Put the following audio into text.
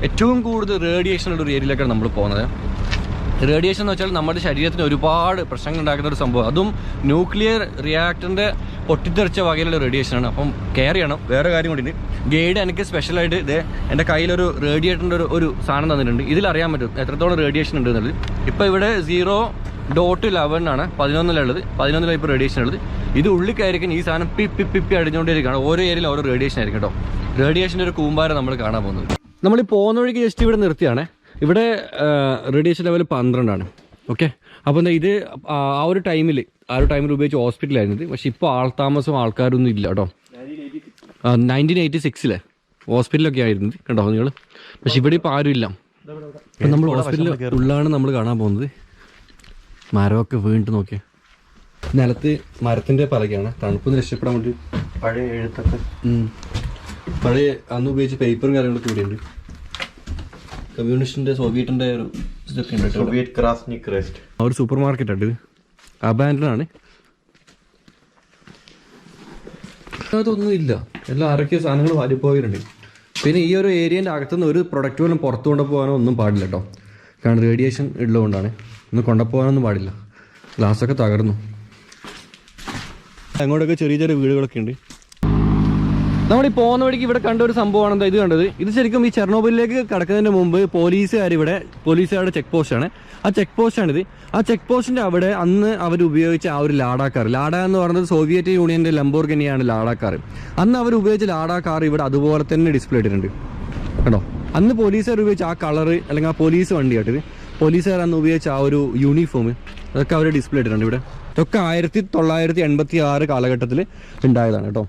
ഏറ്റവും കൂടുതൽ റേഡിയേഷൻ ഉള്ള ഒരു ഏരിയയിലേക്കാണ് നമ്മൾ പോകുന്നത്. റേഡിയേഷൻ എന്ന് വെച്ചാൽ നമ്മുടെ ശരീരത്തിന് ഒരുപാട് പ്രശ്നങ്ങൾ ഉണ്ടാക്കുന്ന ഒരു സംഭവം. അതും ന്യൂക്ലിയർ റിയാക്ടറിൻ്റെ പൊട്ടിത്തെറിച്ച വകയിലുള്ള റേഡിയേഷനാണ്. അപ്പം കെയർ ചെയ്യണം. വേറെ കാര്യം കൂടി ഗൈഡ് എനിക്ക് സ്പെഷ്യലായിട്ട് ഇത് എൻ്റെ കയ്യിലൊരു റേഡിയേറ്ററിൻ്റെ ഒരു സാധനം തന്നിട്ടുണ്ട്. ഇതിലറിയാൻ പറ്റും എത്രത്തോളം റേഡിയേഷൻ ഉണ്ട് എന്നുള്ളത്. ഇപ്പോൾ ഇവിടെ 0.11 ആണ് 11 ഇപ്പോൾ റേഡിയേഷൻ ഉള്ളത്. ഇത് ഉള്ളിൽ കയറിക്കാൻ ഈ സാധനം പിപ്പി അടിഞ്ഞുകൊണ്ടിരിക്കുകയാണ്. ഓരോ ഏരിയയിലും ഓരോ റേഡിയേഷൻ ആയിരിക്കും കേട്ടോ. റേഡിയേഷൻ്റെ ഒരു കൂമ്പാരം നമ്മൾ കാണാൻ പോകുന്നത്. നമ്മൾ ഈ പോകുന്ന വഴിക്ക് ജസ്റ്റ് ഇവിടെ നിർത്തിയാണ്. ഇവിടെ റേഡിയേഷൻ ലെവൽ 12 ആണ്. ഓക്കെ, അപ്പോൾ എന്താ ഇത് ആ ഒരു ടൈമിൽ ഉപയോഗിച്ച് ഹോസ്പിറ്റലായിരുന്നത്. പക്ഷെ ഇപ്പോൾ ആൾതാമസവും ആൾക്കാരൊന്നും ഇല്ല കേട്ടോ. 1986 ഹോസ്പിറ്റലൊക്കെ ആയിരുന്നത് കണ്ടോ നിങ്ങൾ. പക്ഷെ ഇവിടെ ഇപ്പോൾ ആരും ഇല്ല. അപ്പം നമ്മൾ ഹോസ്പിറ്റലിൽ ഉള്ളാണ് നമ്മൾ കാണാൻ പോകുന്നത്. മരമൊക്കെ വീണിട്ട് നോക്കിയാൽ നിലത്ത് മരത്തിൻ്റെ പലകയാണ്. തണുപ്പൊന്ന് രക്ഷപ്പെടാൻ വേണ്ടി പഴയ എഴുത്തൊക്കെ പഴയ അന്ന് ഉപയോഗിച്ച പേപ്പറും കാര്യങ്ങളൊക്കെ ഇവിടെ ഉണ്ട്. കമ്മ്യൂണിസ്റ്റിൻ്റെ സോവിയറ്റിൻ്റെ ഒരു ഇതൊക്കെ ഉണ്ട്. സോവിയറ്റ് ക്രാസ്നിക് റെസ്റ്റ് ആ ഒരു സൂപ്പർ മാർക്കറ്റാണ് ഇത്. അബാൻഡനാണ്. അതൊന്നും ഇല്ല. എല്ലാം ആരൊക്കെ സാധനങ്ങൾ വാരിപ്പോയിട്ടുണ്ട്. പിന്നെ ഈ ഒരു ഏരിയൻ്റെ അകത്തുനിന്ന് ഒരു പ്രൊഡക്റ്റ് പോലും പുറത്തു കൊണ്ടുപോകാനോ ഒന്നും പാടില്ല കേട്ടോ. കാരണം റേഡിയേഷൻ ഉള്ളതുകൊണ്ടാണ്. ഒന്ന് കൊണ്ടുപോകാനൊന്നും പാടില്ല. ഗ്ലാസ്സൊക്കെ തകർന്നു. അങ്ങോട്ടൊക്കെ ചെറിയ ചെറിയ വീടുകളൊക്കെ ഉണ്ട്. നമ്മൾ ഈ പോകുന്ന വഴിക്ക് ഇവിടെ കണ്ട ഒരു സംഭവമാണ് എന്താ ഇത് കണ്ടത്. ഇത് ശരിക്കും ഈ ചെർണോബിലിലേക്ക് കടക്കുന്നതിന് മുമ്പ് പോലീസുകാരുടെ ചെക്ക് പോസ്റ്റാണ്. ആ ചെക്ക് പോസ്റ്റാണിത്. ആ ചെക്ക് പോസ്റ്റിൻ്റെ അവിടെ അന്ന് അവർ ഉപയോഗിച്ച ആ ഒരു ലാഡ എന്ന് പറയുന്നത് സോവിയറ്റ് യൂണിയൻ്റെ ലംബോർഗിനിയാണ് ലാഡ കാർ. അന്ന് അവർ ഉപയോഗിച്ച ലാഡ കാർ ഇവിടെ അതുപോലെ തന്നെ ഡിസ്പ്ലേ ഇട്ടിട്ടുണ്ട് കേട്ടോ. അന്ന് പോലീസുകാർ ഉപയോഗിച്ച ആ കളറ് അല്ലെങ്കിൽ ആ പോലീസ് വണ്ടിയായിട്ടിത്. പോലീസുകാർ അന്ന് ഉപയോഗിച്ച ആ ഒരു യൂണിഫോം അതൊക്കെ അവർ ഡിസ്പ്ലേ ഇട്ടിട്ടുണ്ട് ഇവിടെ. ഇതൊക്കെ 1986 കാലഘട്ടത്തിൽ ഉണ്ടായതാണ് കേട്ടോ.